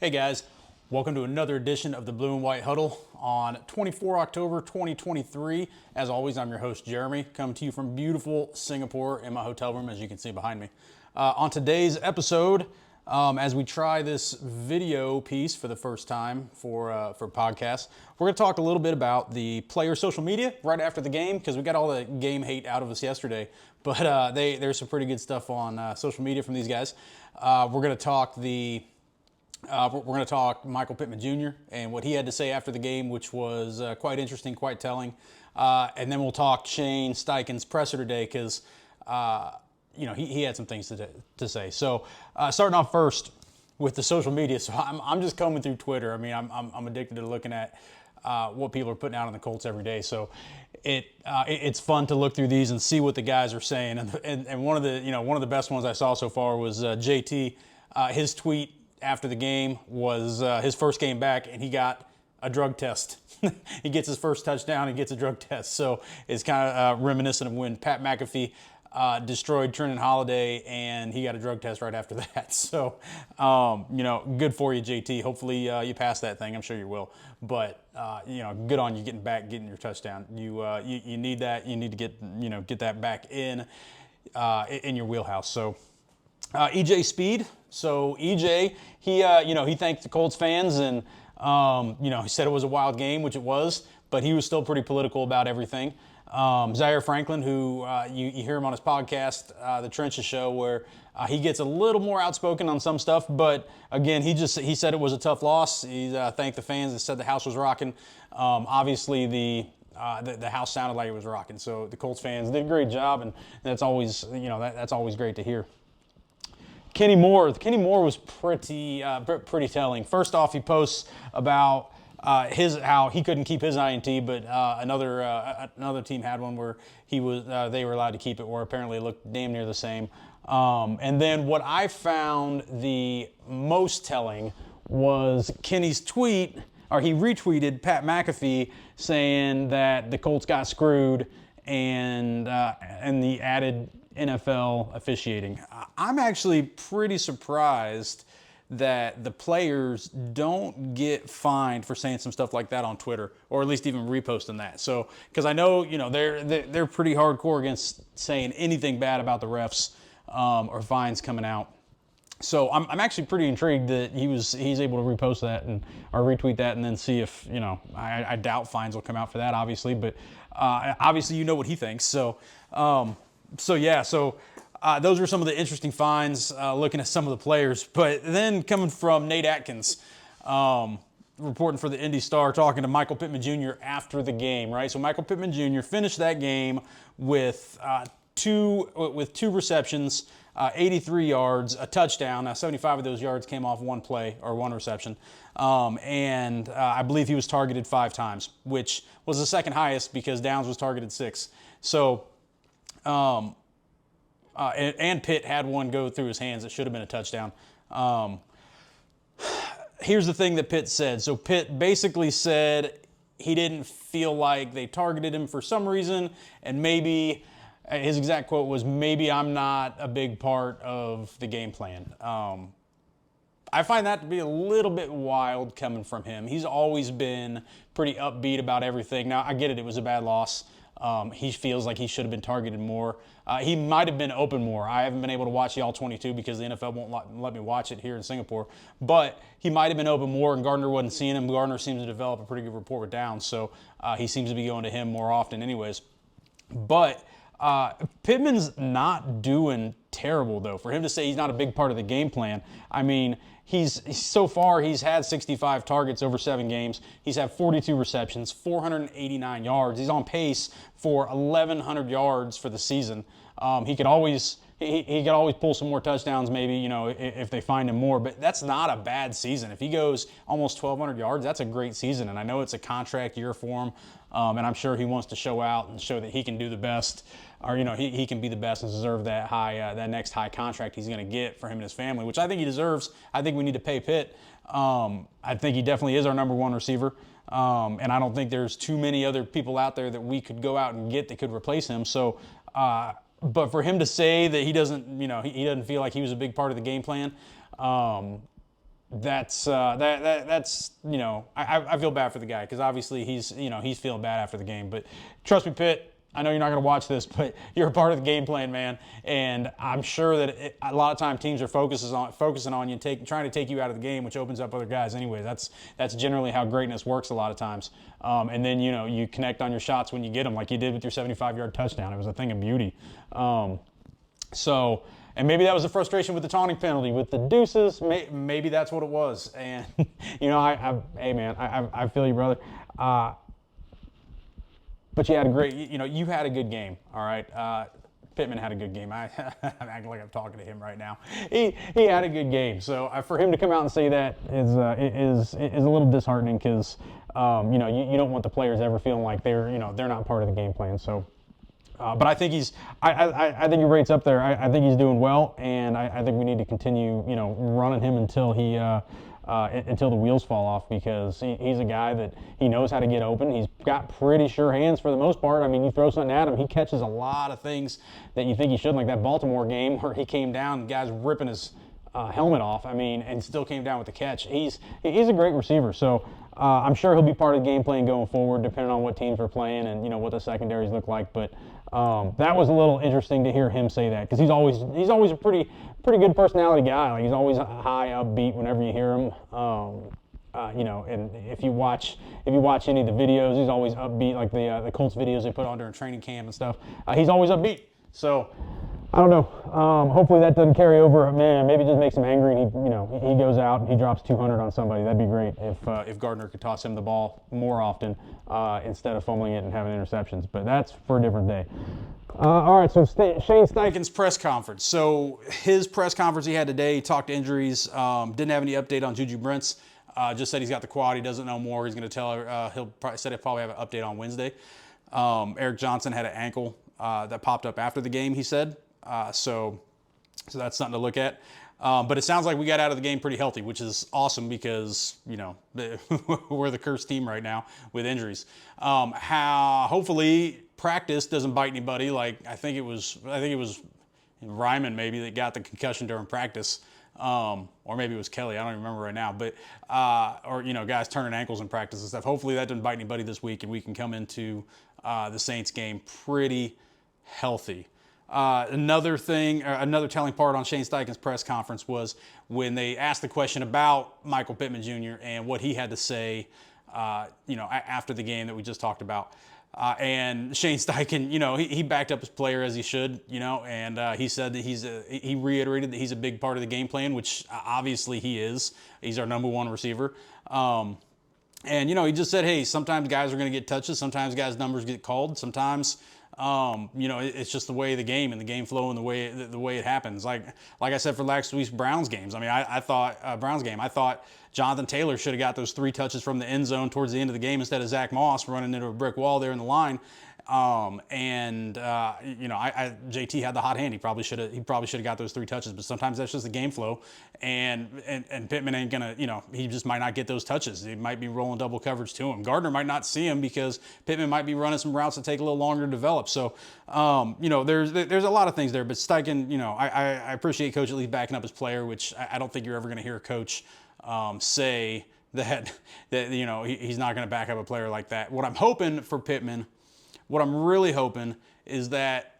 Hey guys, welcome to another edition of the Blue and White Huddle on 24 October 2023. As always, I'm your host Jeremy, coming to you from beautiful Singapore in my hotel room, as you can see behind me. On today's episode, as we try this video piece for the first time for podcasts, we're going to talk a little bit about the player social media right after the game, because we got all the game hate out of us yesterday. But there's some pretty good stuff on social media from these guys. We're going to talk we're going to talk Michael Pittman Jr. and what he had to say after the game, which was quite interesting, quite telling. And then we'll talk Shane Steichen's presser today, because he had some things to say. So starting off first with the social media. So I'm just combing through Twitter. I mean, I'm addicted to looking at what people are putting out on the Colts every day. So it's fun to look through these and see what the guys are saying. And one of the best ones I saw so far was JT. His tweet after the game was his first game back, and he got a drug test. He gets his first touchdown and gets a drug test. So it's kind of reminiscent of when Pat McAfee destroyed Trenton Holiday, and he got a drug test right after that. So, good for you, JT. Hopefully you pass that thing. I'm sure you will. But, good on you getting your touchdown. You need that. You need to get that back in your wheelhouse. So, EJ Speed. So EJ, he thanked the Colts fans, and he said it was a wild game, which it was, but he was still pretty political about everything. Zaire Franklin, who you hear him on his podcast, The Trenches Show, where he gets a little more outspoken on some stuff, but again, he said it was a tough loss. He thanked the fans and said the house was rocking. Obviously, the house sounded like it was rocking, so the Colts fans did a great job, and that's always that's always great to hear. Kenny Moore was pretty telling. First off, he posts about how he couldn't keep his INT, but another team had one where they were allowed to keep it, where apparently it looked damn near the same. And then what I found the most telling was Kenny's tweet, or he retweeted Pat McAfee saying that the Colts got screwed and the added NFL officiating. I'm actually pretty surprised that the players don't get fined for saying some stuff like that on Twitter, or at least even reposting that. So, because I know they're pretty hardcore against saying anything bad about the refs or fines coming out. So I'm actually pretty intrigued that he's able to repost that or retweet that, and then see if I doubt fines will come out for that, obviously, but obviously what he thinks. So those were some of the interesting finds, looking at some of the players. But then coming from Nate Atkins, reporting for the Indy Star, talking to Michael Pittman Jr. after the game, right? So Michael Pittman Jr. finished that game with two receptions, 83 yards, a touchdown. Now 75 of those yards came off one play or one reception. And I believe he was targeted 5 times, which was the second highest because Downs was targeted 6. So, and Pitt had one go through his hands. It should have been a touchdown. Here's the thing that Pitt said. So Pitt basically said he didn't feel like they targeted him for some reason, and maybe his exact quote was, "Maybe I'm not a big part of the game plan." I find that to be a little bit wild coming from him. He's always been pretty upbeat about everything. Now, I get it. It was a bad loss. He feels like he should have been targeted more. He might have been open more. I haven't been able to watch the All-22 because the NFL won't let me watch it here in Singapore. But he might have been open more, and Gardner wasn't seeing him. Gardner seems to develop a pretty good rapport with Downs, so he seems to be going to him more often anyways. But Pittman's not doing terrible, though. For him to say he's not a big part of the game plan, I mean, so far he's had 65 targets over 7 games. He's had 42 receptions, 489 yards. He's on pace for 1,100 yards for the season. He could always pull some more touchdowns, maybe, if they find him more. But that's not a bad season. If he goes almost 1,200 yards, that's a great season. And I know it's a contract year for him, and I'm sure he wants to show out and show that he can do the best, or he can be the best and deserve that next high contract he's going to get for him and his family, which I think he deserves. I think we need to pay Pitt. I think he definitely is our number one receiver. And I don't think there's too many other people out there that we could go out and get that could replace him. So, but for him to say that he doesn't, he doesn't feel like he was a big part of the game plan, that's I feel bad for the guy because obviously he's feeling bad after the game. But trust me, Pitt, I know you're not going to watch this, but you're a part of the game plan, man. And I'm sure that a lot of times teams are focusing on you, and trying to take you out of the game, which opens up other guys anyway. That's generally how greatness works a lot of times. And then you connect on your shots when you get them, like you did with your 75-yard touchdown. It was a thing of beauty. And maybe that was the frustration with the taunting penalty, with the deuces. Maybe that's what it was. And hey man, I feel you, brother. But you had you had a good game, all right? Pittman had a good game. I'm acting like I'm talking to him right now. He had a good game. So for him to come out and say that is a little disheartening because you don't want the players ever feeling like they're not part of the game plan. So. But I think I think he rates up there. I think he's doing well, and I think we need to continue, running him until until the wheels fall off because he's a guy that he knows how to get open. He's got pretty sure hands for the most part. I mean, you throw something at him, he catches a lot of things that you think he shouldn't, like that Baltimore game where he came down, the guy's ripping his helmet off. I mean, and still came down with the catch. He's a great receiver. So I'm sure he'll be part of the game plan going forward, depending on what teams we're playing and what the secondaries look like. But that was a little interesting to hear him say that because he's always a pretty good personality guy. Like he's always high, upbeat whenever you hear him. And if you watch any of the videos, he's always upbeat. Like the Colts videos they put on during training camp and stuff. He's always upbeat. So. I don't know. Hopefully that doesn't carry over. Man, maybe it just makes him angry and he goes out and he drops 200 on somebody. That'd be great if Gardner could toss him the ball more often instead of fumbling it and having interceptions. But that's for a different day. All right, so Shane Steichen's press conference. So his press conference he had today, he talked injuries, didn't have any update on Juju Brents. Just said he's got the quad. He doesn't know more. He's going to tell her. He'll probably have an update on Wednesday. Eric Johnson had an ankle that popped up after the game, he said. So that's something to look at. But it sounds like we got out of the game pretty healthy, which is awesome because, we're the cursed team right now with injuries. Hopefully practice doesn't bite anybody. Like I think it was Ryman maybe that got the concussion during practice. Or maybe it was Kelly. I don't even remember right now. But, guys turning ankles in practice and stuff. Hopefully that doesn't bite anybody this week and we can come into the Saints game pretty healthy. Another telling part on Shane Steichen's press conference was when they asked the question about Michael Pittman Jr. and what he had to say, after the game that we just talked about. And Shane Steichen, he backed up his player as he should, and he said that he reiterated that he's a big part of the game plan, which obviously he is. He's our number one receiver. And, he just said, hey, sometimes guys are going to get touches. Sometimes guys' numbers get called. Sometimes, it's just the way of the game and the game flow and the way it happens. Like I said for last week's Browns games. I mean, I thought Jonathan Taylor should have got those 3 touches from the end zone towards the end of the game instead of Zach Moss running into a brick wall there in the line. JT had the hot hand. He probably should have got those 3 touches, but sometimes that's just the game flow. And Pittman ain't gonna, he just might not get those touches. He might be rolling double coverage to him. Gardner might not see him because Pittman might be running some routes that take a little longer to develop. So, there's a lot of things there, but Steichen, I appreciate Coach at least backing up his player, which I don't think you're ever going to hear a coach say that he's not going to back up a player like that. What I'm hoping for Pittman, what I'm really hoping is that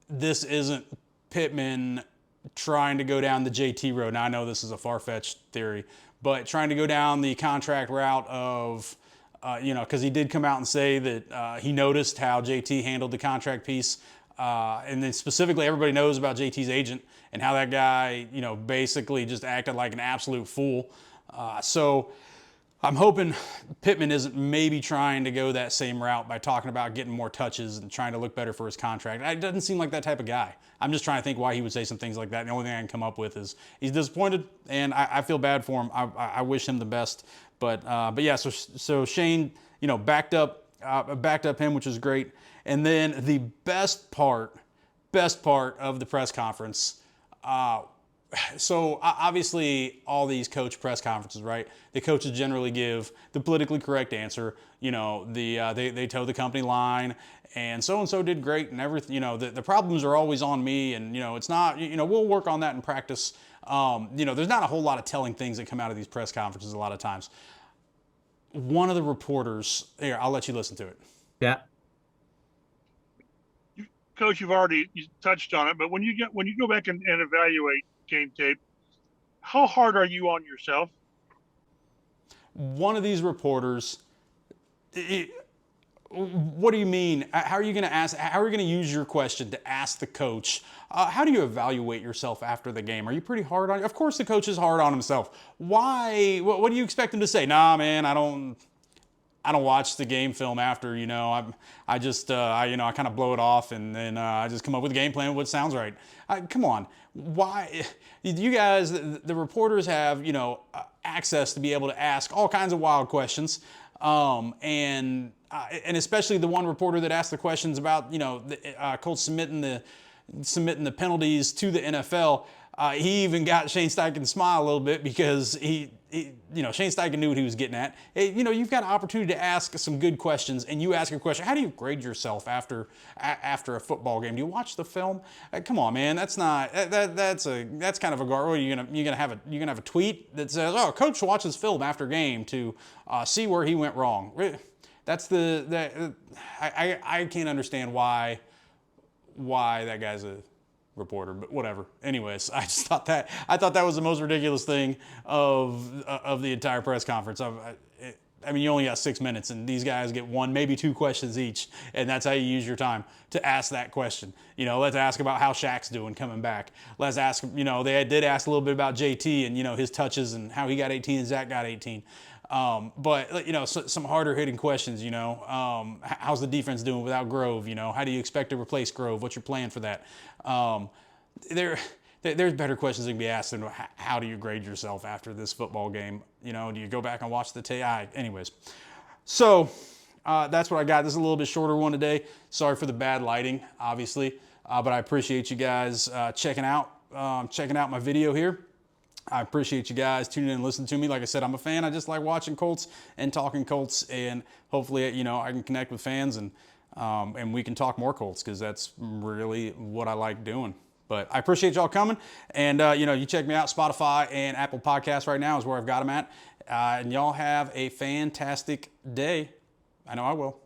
this isn't Pittman trying to go down the JT road. Now, I know this is a far-fetched theory, but trying to go down the contract route of, because he did come out and say that he noticed how JT handled the contract piece. And then specifically, everybody knows about JT's agent and how that guy, basically just acted like an absolute fool. So I'm hoping Pittman isn't maybe trying to go that same route by talking about getting more touches and trying to look better for his contract. It doesn't seem like that type of guy. I'm just trying to think why he would say some things like that. The only thing I can come up with is he's disappointed, and I feel bad for him. I wish him the best. But yeah, so Shane, backed up him, which is great. And then the best part of the press conference, so obviously all these coach press conferences, right? The coaches generally give the politically correct answer. They toe the company line, and so did great, and everything. The problems are always on me, and it's not. We'll work on that in practice. There's not a whole lot of telling things that come out of these press conferences a lot of times. One of the reporters, here, I'll let you listen to it. Yeah. Coach, you touched on it, but when you go back and evaluate game tape, how hard are you on yourself? One of these reporters, what do you mean? How are you going to ask? How are you going to use your question to ask the coach? How do you evaluate yourself after the game? Are you pretty hard on you? Of course, the coach is hard on himself. Why? What do you expect him to say? Nah, man, I don't watch the game film after. I kind of blow it off and then I just come up with a game plan. What sounds right? Come on, why? You guys, the reporters have access to be able to ask all kinds of wild questions, and especially the one reporter that asked the questions about the Colts submitting the penalties to the NFL. He even got Shane Steichen to smile a little bit because Shane Steichen knew what he was getting at. You've got an opportunity to ask some good questions, and you ask a question. How do you grade yourself after a football game? Do you watch the film? Come on, man. That's not that's kind of a guard. You're gonna have a tweet that says, "Oh, coach watches film after game to see where he went wrong." I can't understand why that guy's a reporter, but whatever. Anyways, I thought that was the most ridiculous thing of the entire press conference. You only got 6 minutes, and these guys get one, maybe two questions each, and that's how you use your time to ask that question. Let's ask about how Shaq's doing coming back. Let's ask, they did ask a little bit about JT and his touches and how he got 18 and Zach got 18. But some harder hitting questions. How's the defense doing without Grove? How do you expect to replace Grove? What's your plan for that? There's better questions that can be asked than how do you grade yourself after this football game? Do you go back and watch the tape? Anyways, so that's what I got. This is a little bit shorter one today. Sorry for the bad lighting, obviously, but I appreciate you guys checking out my video here. I appreciate you guys tuning in and listening to me. Like I said, I'm a fan. I just like watching Colts and talking Colts, and hopefully, I can connect with fans and we can talk more Colts because that's really what I like doing. But I appreciate y'all coming, and you check me out. Spotify and Apple Podcasts right now is where I've got them at, and y'all have a fantastic day. I know I will.